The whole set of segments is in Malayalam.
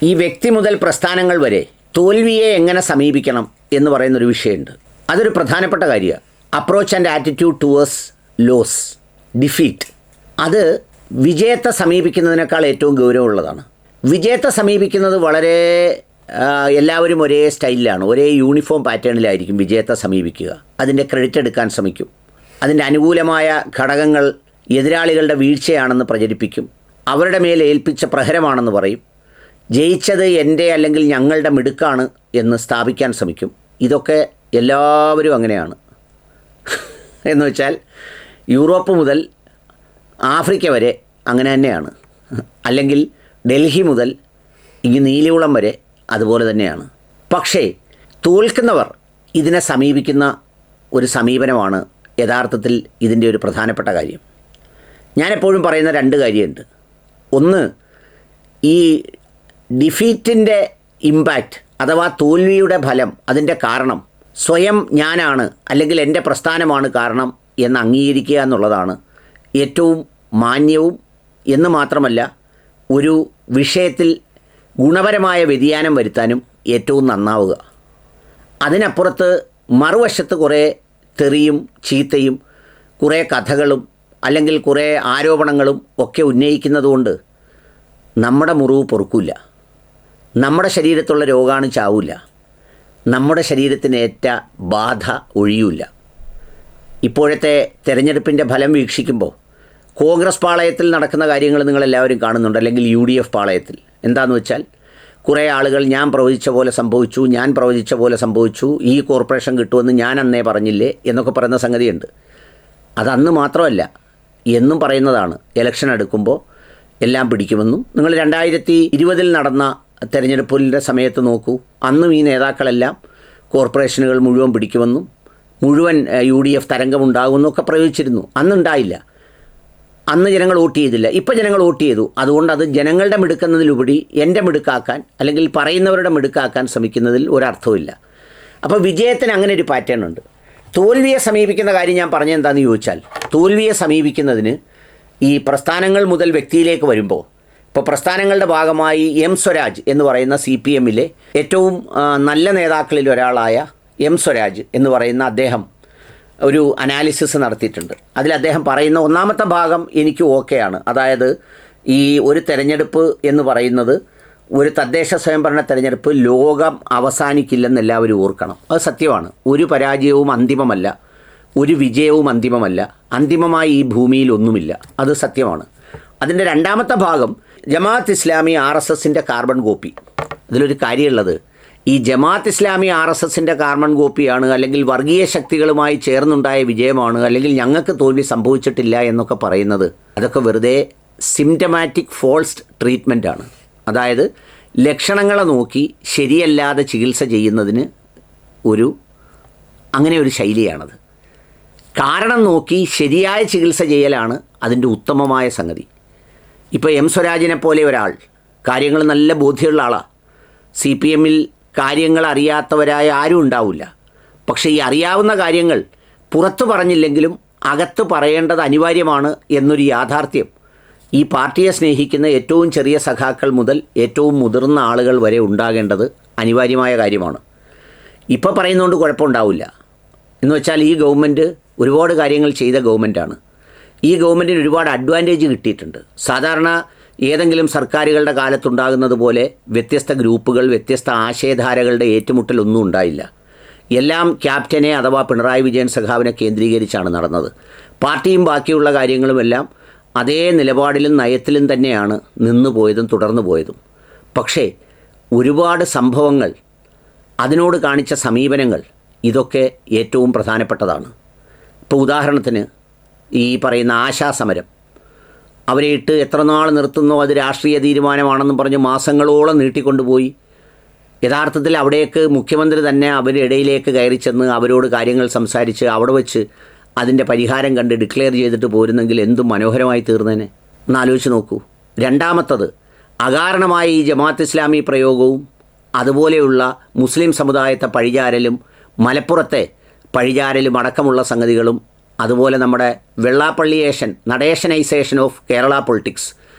ഈ വ്യക്തി മുതൽ പ്രസ്ഥാനങ്ങൾ വരെ തോൽവിയെ എങ്ങനെ സമീപിക്കണം എന്ന് പറയുന്നൊരു വിഷയമുണ്ട്. അതൊരു പ്രധാനപ്പെട്ട കാര്യമാണ്. Approach and attitude towards loss, defeat. അത് വിജയത്തെ സമീപിക്കുന്നതിനേക്കാൾ ഏറ്റവും ഗൗരവമുള്ളതാണ്. വിജയത്തെ സമീപിക്കുന്നത് വളരെ എല്ലാവരും ഒരേ സ്റ്റൈലിലാണ്, ഒരേ യൂണിഫോം പാറ്റേണിലായിരിക്കും വിജയത്തെ സമീപിക്കുക. അതിൻ്റെ ക്രെഡിറ്റ് എടുക്കാൻ ശ്രമിക്കും. അതിൻ്റെ അനുകൂലമായ ഘടകങ്ങൾ എതിരാളികളുടെ വീഴ്ചയാണെന്ന് പ്രചരിപ്പിക്കും. അവരുടെ മേൽ ഏൽപ്പിച്ച പ്രഹരമാണെന്ന് പറയും. ജയിച്ചത് എൻ്റെ അല്ലെങ്കിൽ ഞങ്ങളുടെ മിടുക്കാണ് എന്ന് സ്ഥാപിക്കാൻ ശ്രമിക്കും. ഇതൊക്കെ എല്ലാവരും അങ്ങനെയാണ്. എന്ന് വെച്ചാൽ യൂറോപ്പ് മുതൽ ആഫ്രിക്ക വരെ അങ്ങനെ തന്നെയാണ്. അല്ലെങ്കിൽ ഡൽഹി മുതൽ ഇങ്ങ് നീലികുളം വരെ അതുപോലെ തന്നെയാണ്. പക്ഷേ തോൽക്കുന്നവർ ഇതിനെ സമീപിക്കുന്ന ഒരു സമീപനമാണ് യഥാർത്ഥത്തിൽ ഇതിൻ്റെ ഒരു പ്രധാനപ്പെട്ട കാര്യം. ഞാനെപ്പോഴും പറയുന്ന രണ്ട് കാര്യമുണ്ട്. ഒന്ന്, ഈ ഡിഫീറ്റിൻ്റെ ഇമ്പാക്റ്റ് അഥവാ തോൽവിയുടെ ഫലം, അതിൻ്റെ കാരണം സ്വയം ഞാനാണ് അല്ലെങ്കിൽ എൻ്റെ പ്രസ്ഥാനമാണ് കാരണം എന്ന് അംഗീകരിക്കുക എന്നുള്ളതാണ് ഏറ്റവും മാന്യവും എന്ന് മാത്രമല്ല ഒരു വിഷയത്തിൽ ഗുണപരമായ വ്യതിയാനം വരുത്താനും ഏറ്റവും നന്നാവുക. അതിനപ്പുറത്ത് മറുവശത്ത് കുറേ തെറിയും ചീത്തയും കുറേ കഥകളും അല്ലെങ്കിൽ കുറേ ആരോപണങ്ങളും ഒക്കെ ഉന്നയിക്കുന്നതുകൊണ്ട് നമ്മുടെ മുറിവ് പൊറുക്കില്ല, നമ്മുടെ ശരീരത്തുള്ള രോഗാണു ചാവില്ല, നമ്മുടെ ശരീരത്തിനേറ്റ ബാധ ഒഴിയില്ല. ഇപ്പോഴത്തെ തെരഞ്ഞെടുപ്പിൻ്റെ ഫലം വീക്ഷിക്കുമ്പോൾ കോൺഗ്രസ് പാളയത്തിൽ നടക്കുന്ന കാര്യങ്ങൾ നിങ്ങളെല്ലാവരും കാണുന്നുണ്ട്, അല്ലെങ്കിൽ UDF പാളയത്തിൽ. എന്താണെന്ന് വെച്ചാൽ കുറേ ആളുകൾ ഞാൻ പ്രവചിച്ച പോലെ സംഭവിച്ചു, ഞാൻ പ്രവചിച്ച പോലെ സംഭവിച്ചു, ഈ കോർപ്പറേഷൻ കിട്ടുമെന്ന് ഞാൻ അന്നേ പറഞ്ഞില്ലേ എന്നൊക്കെ പറയുന്ന സംഗതിയുണ്ട്. അതന്ന് മാത്രമല്ല എന്നും പറയുന്നതാണ്. ഇലക്ഷൻ എടുക്കുമ്പോൾ എല്ലാം പിടിക്കുമെന്നും. നിങ്ങൾ 2020 നടന്ന തെരഞ്ഞെടുപ്പിൻ്റെ സമയത്ത് നോക്കൂ. അന്നും ഈ നേതാക്കളെല്ലാം കോർപ്പറേഷനുകൾ മുഴുവൻ പിടിക്കുമെന്നും മുഴുവൻ UDF തരംഗമുണ്ടാകുമെന്നൊക്കെ പ്രവചിച്ചിരുന്നു. അന്നുണ്ടായില്ല. അന്ന് ജനങ്ങൾ വോട്ട് ചെയ്തില്ല. ഇപ്പോൾ ജനങ്ങൾ വോട്ട് ചെയ്തു. അതുകൊണ്ട് അത് ജനങ്ങളുടെ മിടുക്കുന്നതിലുപരി എൻ്റെ മിടുക്കാക്കാൻ അല്ലെങ്കിൽ പറയുന്നവരുടെ മിടുക്കാക്കാൻ ശ്രമിക്കുന്നതിൽ ഒരർത്ഥവുമില്ല. അപ്പോൾ വിജയത്തിന് അങ്ങനെ ഒരു പാറ്റേൺ ഉണ്ട്. തോൽവിയെ സമീപിക്കുന്ന കാര്യം ഞാൻ പറഞ്ഞെന്താണെന്ന് ചോദിച്ചാൽ, തോൽവിയെ സമീപിക്കുന്നതിന് ഈ പ്രസ്ഥാനങ്ങൾ മുതൽ വ്യക്തിയിലേക്ക് വരുമ്പോൾ, ഇപ്പോൾ പ്രസ്ഥാനങ്ങളുടെ ഭാഗമായി M സ്വരാജ് എന്ന് പറയുന്ന CPMലെ ഏറ്റവും നല്ല നേതാക്കളിൽ ഒരാളായ M സ്വരാജ് എന്ന് പറയുന്ന അദ്ദേഹം ഒരു അനാലിസിസ് നടത്തിയിട്ടുണ്ട്. അതിൽ അദ്ദേഹം പറയുന്ന ഒന്നാമത്തെ ഭാഗം എനിക്ക് ഓക്കെയാണ്. അതായത് ഈ ഒരു തെരഞ്ഞെടുപ്പ് എന്ന് പറയുന്നത്, ഒരു തദ്ദേശ സ്വയംഭരണ തെരഞ്ഞെടുപ്പ് ലോകം അവസാനിക്കില്ലെന്ന് എല്ലാവരും ഓർക്കണം. അത് സത്യമാണ്. ഒരു പരാജയവും അന്തിമമല്ല, ഒരു വിജയവും അന്തിമമല്ല. അന്തിമമായി ഈ ഭൂമിയിൽ ഒന്നുമില്ല. അത് സത്യമാണ്. അതിൻ്റെ രണ്ടാമത്തെ ഭാഗം ജമാഅത്ത് ഇസ്ലാമി RSSൻ്റെ കാർബൺ കോപ്പി. അതിലൊരു കാര്യമുള്ളത്, ഈ ജമാഅത്ത് ഇസ്ലാമി RSSൻ്റെ കാർബൺ കോപ്പിയാണ്, അല്ലെങ്കിൽ വർഗീയ ശക്തികളുമായി ചേർന്നുണ്ടായ വിജയമാണ്, അല്ലെങ്കിൽ ഞങ്ങൾക്ക് തോൽവി സംഭവിച്ചിട്ടില്ല എന്നൊക്കെ പറയുന്നത്, അതൊക്കെ വെറുതെ സിംറ്റമാറ്റിക് ഫോൾസ് ട്രീറ്റ്മെൻറ്റാണ്. അതായത് ലക്ഷണങ്ങളെ നോക്കി ശരിയല്ലാതെ ചികിത്സ ചെയ്യുന്നതിന് അങ്ങനെ ഒരു ശൈലിയാണത്. കാരണം നോക്കി ശരിയായ ചികിത്സ ചെയ്യലാണ് അതിൻ്റെ ഉത്തമമായ സംഗതി. ഇപ്പോൾ M സ്വരാജിനെ പോലെ ഒരാൾ, കാര്യങ്ങൾ നല്ല ബോധ്യമുള്ള ആളാണ്. CPMൽ കാര്യങ്ങൾ അറിയാത്തവരായ ആരും ഉണ്ടാവില്ല. പക്ഷേ ഈ അറിയാവുന്ന കാര്യങ്ങൾ പുറത്തു പറഞ്ഞില്ലെങ്കിലും അകത്ത് പറയേണ്ടത് അനിവാര്യമാണ് എന്നൊരു യാഥാർത്ഥ്യം ഈ പാർട്ടിയെ സ്നേഹിക്കുന്ന ഏറ്റവും ചെറിയ സഖാക്കൾ മുതൽ ഏറ്റവും മുതിർന്ന ആളുകൾ വരെ ഉണ്ടാകേണ്ടത് അനിവാര്യമായ കാര്യമാണ്. ഇപ്പോൾ പറയുന്നതുകൊണ്ട് കുഴപ്പമുണ്ടാവില്ല. എന്ന് വെച്ചാൽ ഈ ഗവൺമെൻറ് ഒരുപാട് കാര്യങ്ങൾ ചെയ്ത ഗവൺമെൻറ്റാണ്. ഈ ഗവൺമെൻറ്റിന് ഒരുപാട് അഡ്വാൻറ്റേജ് കിട്ടിയിട്ടുണ്ട്. സാധാരണ ഏതെങ്കിലും സർക്കാരുകളുടെ കാലത്തുണ്ടാകുന്നത് പോലെ വ്യത്യസ്ത ഗ്രൂപ്പുകൾ, വ്യത്യസ്ത ആശയധാരകളുടെ ഏറ്റുമുട്ടലൊന്നും ഉണ്ടായില്ല. എല്ലാം ക്യാപ്റ്റനെ അഥവാ പിണറായി വിജയൻ സഖാവിനെ കേന്ദ്രീകരിച്ചാണ് നടന്നത്. പാർട്ടിയും ബാക്കിയുള്ള കാര്യങ്ങളുമെല്ലാം അതേ നിലപാടിലും നയത്തിലും തന്നെയാണ് നിന്നു പോയതും തുടർന്നു പോയതും. പക്ഷേ ഒരുപാട് സംഭവങ്ങൾ, അതിനോട് കാണിച്ച സമീപനങ്ങൾ, ഇതൊക്കെ ഏറ്റവും പ്രധാനപ്പെട്ടതാണ്. ഇപ്പോൾ ഉദാഹരണത്തിന് ഈ പറയുന്ന ആശാസമരം, അവരെ ഇട്ട് എത്ര നാൾ നിർത്തുന്നോ അത് രാഷ്ട്രീയ തീരുമാനമാണെന്നും പറഞ്ഞ് മാസങ്ങളോളം നീട്ടിക്കൊണ്ടുപോയി. യഥാർത്ഥത്തിൽ അവിടേക്ക് മുഖ്യമന്ത്രി തന്നെ അവരുടെ ഇടയിലേക്ക് കയറി ചെന്ന് അവരോട് കാര്യങ്ങൾ സംസാരിച്ച് അവിടെ വെച്ച് അതിൻ്റെ പരിഹാരം കണ്ട് ഡിക്ലെയർ ചെയ്തിട്ട് പോരുന്നെങ്കിൽ എന്തും മനോഹരമായി തീർന്നേനെ. എന്നാലോചിച്ച് നോക്കൂ. രണ്ടാമത്തത്, അകാരണമായ ഈ ജമാഅത്ത് ഇസ്ലാമി പ്രയോഗവും അതുപോലെയുള്ള മുസ്ലിം സമുദായത്തെ പഴിചാരലും മലപ്പുറത്തെ പഴിചാരലും അടക്കമുള്ള സംഗതികളും, അതുപോലെ നമ്മുടെ വെള്ളാപ്പള്ളിയേഷൻ, നടേഷനൈസേഷൻ ഓഫ് കേരള പൊളിറ്റിക്സ്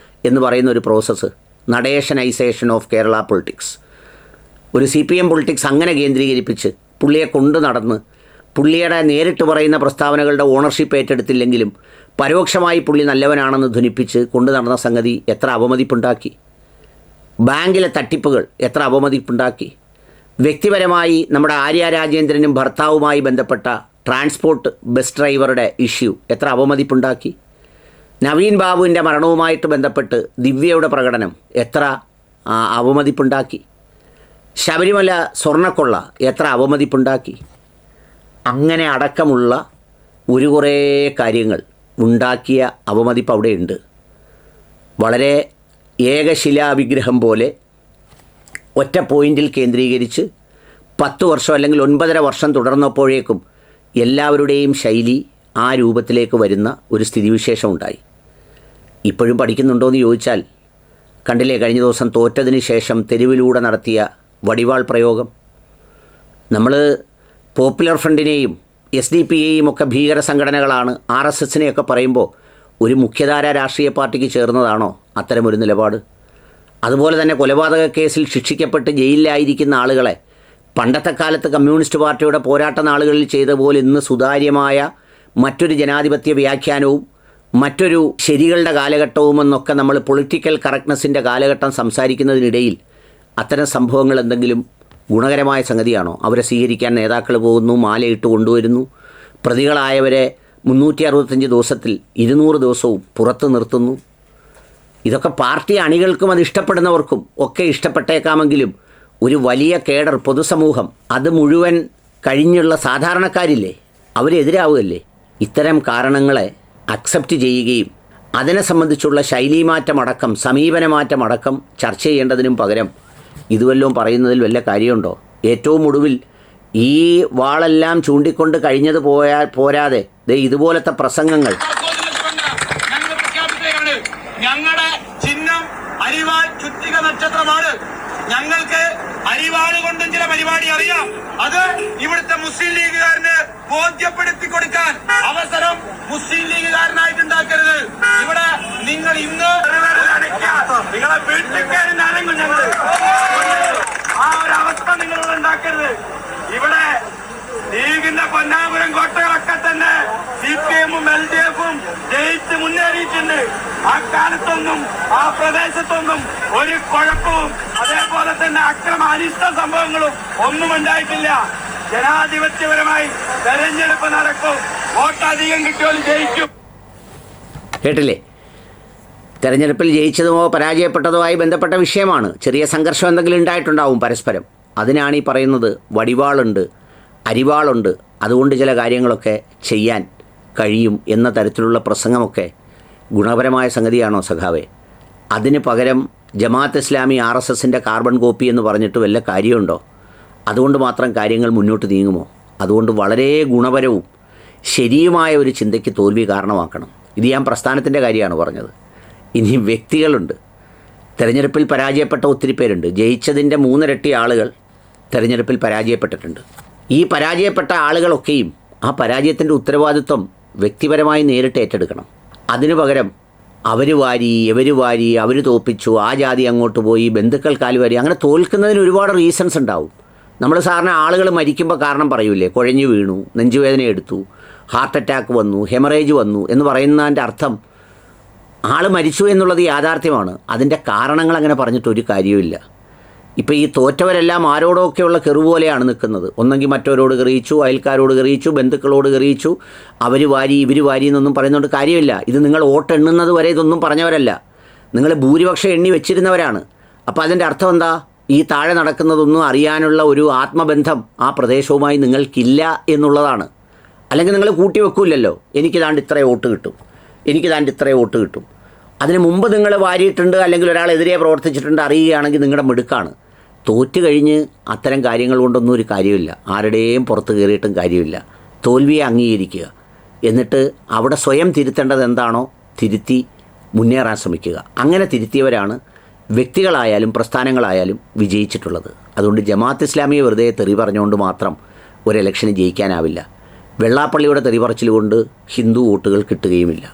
എന്ന് പറയുന്ന ഒരു പ്രോസസ്സ് നടേഷനൈസേഷൻ ഓഫ് കേരള പൊളിറ്റിക്സ്. ഒരു CPM പൊളിറ്റിക്സ് അങ്ങനെ കേന്ദ്രീകരിപ്പിച്ച് പുള്ളിയെ കൊണ്ടു നടന്ന് പുള്ളിയുടെ നേരിട്ട് പറയുന്ന പ്രസ്താവനകളുടെ ഓണർഷിപ്പ് ഏറ്റെടുത്തില്ലെങ്കിലും പരോക്ഷമായി പുള്ളി നല്ലവനാണെന്ന് ധ്വനിപ്പിച്ച് കൊണ്ടു നടന്ന സംഗതി എത്ര അപമതിപ്പുണ്ടാക്കി. ബാങ്കിലെ തട്ടിപ്പുകൾ എത്ര അപമതിപ്പുണ്ടാക്കി. വ്യക്തിപരമായി നമ്മുടെ ആര്യ രാജേന്ദ്രനും ഭർത്താവുമായി ബന്ധപ്പെട്ട ട്രാൻസ്പോർട്ട് ബസ് ഡ്രൈവറുടെ ഇഷ്യൂ എത്ര അപമതിപ്പുണ്ടാക്കി. നവീൻ ബാബുവിൻ്റെ മരണവുമായിട്ട് ബന്ധപ്പെട്ട് ദിവ്യയുടെ പ്രകടനം എത്ര അപമതിപ്പുണ്ടാക്കി. ശബരിമല സ്വർണ്ണക്കൊള്ള എത്ര അപമതിപ്പുണ്ടാക്കി. അങ്ങനെ അടക്കമുള്ള ഒരു കുറേ കാര്യങ്ങൾ ഉണ്ടാക്കിയ അപമതിപ്പ് അവിടെയുണ്ട്. വളരെ ഏകശിലാവിഗ്രഹം പോലെ ഒറ്റ പോയിന്റിൽ കേന്ദ്രീകരിച്ച് 10 വർഷം അല്ലെങ്കിൽ 9.5 വർഷം തുടർന്നപ്പോഴേക്കും എല്ലാവരുടെയും ശൈലി ആ രൂപത്തിലേക്ക് വരുന്ന ഒരു സ്ഥിതിവിശേഷം ഉണ്ടായി. ഇപ്പോഴും പഠിക്കുന്നുണ്ടോ എന്ന് ചോദിച്ചാൽ കണ്ടില്ലേ, കഴിഞ്ഞ ദിവസം തോറ്റതിന് ശേഷം തെരുവിലൂടെ നടത്തിയ വടിവാൾ പ്രയോഗം. നമ്മൾ പോപ്പുലർ ഫ്രണ്ടിനെയും SDP-യെയും ഒക്കെ ഭീകര സംഘടനകളാണ്, RSSനെയൊക്കെ പറയുമ്പോൾ ഒരു മുഖ്യധാര രാഷ്ട്രീയ പാർട്ടിക്ക് ചേർന്നതാണോ അത്തരമൊരു നിലപാട്? അതുപോലെ തന്നെ കൊലപാതക കേസിൽ ശിക്ഷിക്കപ്പെട്ട് ജയിലിലായിരിക്കുന്ന ആളുകളെ പണ്ടത്തെ കാലത്ത് കമ്മ്യൂണിസ്റ്റ് പാർട്ടിയുടെ പോരാട്ട നാളുകളിൽ ചെയ്ത പോലെ ഇന്ന് സുതാര്യമായ മറ്റൊരു ജനാധിപത്യ വ്യാഖ്യാനവും മറ്റൊരു ശരികളുടെ കാലഘട്ടവുമെന്നൊക്കെ നമ്മൾ പൊളിറ്റിക്കൽ കറക്റ്റ്നെസ്സിൻ്റെ കാലഘട്ടം സംസാരിക്കുന്നതിനിടയിൽ അത്തരം സംഭവങ്ങൾ എന്തെങ്കിലും ഗുണകരമായ സംഗതിയാണോ? അവരെ സ്വീകരിക്കാൻ നേതാക്കൾ പോകുന്നു, മാലയിട്ട് കൊണ്ടുവരുന്നു, പ്രതികളായവരെ 365 ദിവസത്തിൽ 200 ദിവസവും പുറത്ത് നിർത്തുന്നു. ഇതൊക്കെ പാർട്ടി അണികൾക്കും അത് ഇഷ്ടപ്പെടുന്നവർക്കും ഒക്കെ ഇഷ്ടപ്പെട്ടേക്കാമെങ്കിലും ഒരു വലിയ കേഡർ പൊതുസമൂഹം അത് മുഴുവൻ കഴിഞ്ഞുള്ള സാധാരണക്കാരില്ലേ, അവരെതിരാവുകയല്ലേ? ഇത്തരം കാരണങ്ങളെ അക്സെപ്റ്റ് ചെയ്യുകയും അതിനെ സംബന്ധിച്ചുള്ള ശൈലീമാറ്റമടക്കം സമീപനമാറ്റമടക്കം ചർച്ച ചെയ്യേണ്ടതിനും പകരം ഇതുവല്ലതും പറയുന്നതിൽ വല്ല കാര്യമുണ്ടോ? ഏറ്റവും ഒടുവിൽ ഈ വാളെല്ലാം ചൂണ്ടിക്കൊണ്ട് കഴിഞ്ഞത് പോരാതെ ഇതുപോലത്തെ പ്രസംഗങ്ങൾ. ഞങ്ങളുടെ ചിഹ്നം അരിവാൾ ചുറ്റിക നക്ഷത്രമാണ്. ഞങ്ങൾക്ക് അരിവാൾ കൊണ്ടും ചില പരിപാടി അറിയാം. അത് ഇവിടുത്തെ മുസ്ലിം ലീഗുകാരന് ബോധ്യപ്പെടുത്തി കൊടുക്കാൻ അവസരം മുസ്ലിം ലീഗുകാരനായിട്ടുണ്ടാക്കരുത്. ഇവിടെ നിങ്ങൾ ഇന്ന് നിങ്ങളെ വീട്ടിൽ അനങ്ങും ഞങ്ങൾ ആ ഒരു അവസ്ഥ നിങ്ങളിവിടെ ഉണ്ടാക്കരുത്. ഇവിടെ ലീഗിന്റെ പൊന്നാപുരം കോട്ടകളൊക്കെ തന്നെ CPM-ഉം LDF-ഉം ജയിച്ച് മുന്നേറിയിട്ടുണ്ട്. ആ കാലത്തൊന്നും ആ പ്രദേശത്തൊന്നും ഒരു കുഴപ്പവും അതേപോലെ തന്നെ അനിഷ്ട സംഭവങ്ങളും ഒന്നും ഉണ്ടായിട്ടില്ല. ജനാധിപത്യപരമായി തെരഞ്ഞെടുപ്പ് നടക്കും, വോട്ട് അധികം കിട്ടിയാലും ജയിക്കും. കേട്ടില്ലേ? തെരഞ്ഞെടുപ്പിൽ ജയിച്ചതുമോ പരാജയപ്പെട്ടതോ ആയി ബന്ധപ്പെട്ട വിഷയമാണ്. ചെറിയ സംഘർഷം എന്തെങ്കിലും ഉണ്ടായിട്ടുണ്ടാവും പരസ്പരം. അതിനാണ് ഈ പറയുന്നത് വടിവാളുണ്ട്, അരിവാളുണ്ട്, അതുകൊണ്ട് ചില കാര്യങ്ങളൊക്കെ ചെയ്യാൻ കഴിയും എന്ന തരത്തിലുള്ള പ്രസംഗമൊക്കെ ഗുണപരമായ സംഗതിയാണോ സഖാവേ? അതിന് പകരം ജമാഅത്ത് ഇസ്ലാമി RSSൻ്റെ കാർബൺ കോപ്പി എന്ന് പറഞ്ഞിട്ട് വല്ല കാര്യമുണ്ടോ? അതുകൊണ്ട് മാത്രം കാര്യങ്ങൾ മുന്നോട്ട് നീങ്ങുമോ? അതുകൊണ്ട് വളരെ ഗുണപരവും ശരിയുമായ ഒരു ചിന്തയ്ക്ക് തോൽവി കാരണമാക്കണം. ഇത് ഞാൻ പ്രസ്ഥാനത്തിൻ്റെ കാര്യമാണ് പറഞ്ഞത്. ഇനി വ്യക്തികളുണ്ട്. തെരഞ്ഞെടുപ്പിൽ പരാജയപ്പെട്ട ഒത്തിരി പേരുണ്ട്. ജയിച്ചതിൻ്റെ 3 ഇരട്ടി ആളുകൾ തെരഞ്ഞെടുപ്പിൽ പരാജയപ്പെട്ടിട്ടുണ്ട്. ഈ പരാജയപ്പെട്ട ആളുകളൊക്കെയും ആ പരാജയത്തിൻ്റെ ഉത്തരവാദിത്വം വ്യക്തിപരമായി നേരിട്ട് ഏറ്റെടുക്കണം. അതിനു പകരം അവർ വാരി, ഇവർ വാരി, അവർ തോൽപ്പിച്ചു, ആ ജാതി അങ്ങോട്ട് പോയി, ബന്ധുക്കൾ കാലുവാരി, അങ്ങനെ തോൽക്കുന്നതിന് ഒരുപാട് റീസൺസ് ഉണ്ടാവും. നമ്മൾ സാറിന് ആളുകൾ മരിക്കുമ്പോൾ കാരണം പറയൂലേ, കുഴഞ്ഞു വീണു, നെഞ്ചുവേദന എടുത്തു, ഹാർട്ട് അറ്റാക്ക് വന്നു, ഹെമറേജ് വന്നു എന്ന് പറയുന്നതിൻ്റെ അർത്ഥം ആൾ മരിച്ചു എന്നുള്ളത് യാഥാർത്ഥ്യമാണ്. അതിൻ്റെ കാരണങ്ങൾ അങ്ങനെ പറഞ്ഞിട്ടൊരു കാര്യവുമില്ല. ഇപ്പോൾ ഈ തോറ്റവരെല്ലാം ആരോടൊക്കെയുള്ള കെറുപോലെയാണ് നിൽക്കുന്നത്. ഒന്നെങ്കിൽ മറ്റവരോട് കറിയിച്ചു, അയൽക്കാരോട് കറിയിച്ചു, ബന്ധുക്കളോട് കറിയിച്ചു, അവർ വാരി ഇവർ വാരി എന്നൊന്നും പറയുന്നതുകൊണ്ട് കാര്യമില്ല. ഇത് നിങ്ങൾ വോട്ട് എണ്ണുന്നത് വരെ ഇതൊന്നും പറഞ്ഞവരല്ല, നിങ്ങൾ ഭൂരിപക്ഷം എണ്ണി വെച്ചിരുന്നവരാണ്. അപ്പോൾ അതിൻ്റെ അർത്ഥം എന്താ? ഈ താഴെ നടക്കുന്നതൊന്നും അറിയാനുള്ള ഒരു ആത്മബന്ധം ആ പ്രദേശവുമായി നിങ്ങൾക്കില്ല എന്നുള്ളതാണ്. അല്ലെങ്കിൽ നിങ്ങൾ കൂട്ടി വെക്കൂലല്ലോ, എനിക്കിതാണ്ട് ഇത്രയും വോട്ട് കിട്ടും, എനിക്കിതാണ്ട് ഇത്രയും വോട്ട് കിട്ടും. അതിന് മുമ്പ് നിങ്ങൾ വാരിയിട്ടുണ്ട്, അല്ലെങ്കിൽ ഒരാളെതിരെ പ്രവർത്തിച്ചിട്ടുണ്ട് അറിയുകയാണെങ്കിൽ നിങ്ങളുടെ മിടുക്കാണ്. തോറ്റു കഴിഞ്ഞ് അത്തരം കാര്യങ്ങൾ കൊണ്ടൊന്നും ഒരു കാര്യമില്ല. ആരുടെയും പുറത്ത് കയറിയിട്ടും കാര്യമില്ല. തോൽവിയെ അംഗീകരിക്കുക, എന്നിട്ട് അവിടെ സ്വയം തിരുത്തേണ്ടത് എന്താണോ തിരുത്തി മുന്നേറാൻ ശ്രമിക്കുക. അങ്ങനെ തിരുത്തിയവരാണ് വ്യക്തികളായാലും പ്രസ്ഥാനങ്ങളായാലും വിജയിച്ചിട്ടുള്ളത്. അതുകൊണ്ട് ജമാഅത്ത് ഇസ്ലാമിയെ വെറുതെ തെറി പറഞ്ഞുകൊണ്ട് മാത്രം ഒരു ഇലക്ഷന് ജയിക്കാനാവില്ല. വെള്ളാപ്പള്ളിയുടെ തെറി പറച്ചിൽ കൊണ്ട് ഹിന്ദു വോട്ടുകൾ കിട്ടുകയുമില്ല.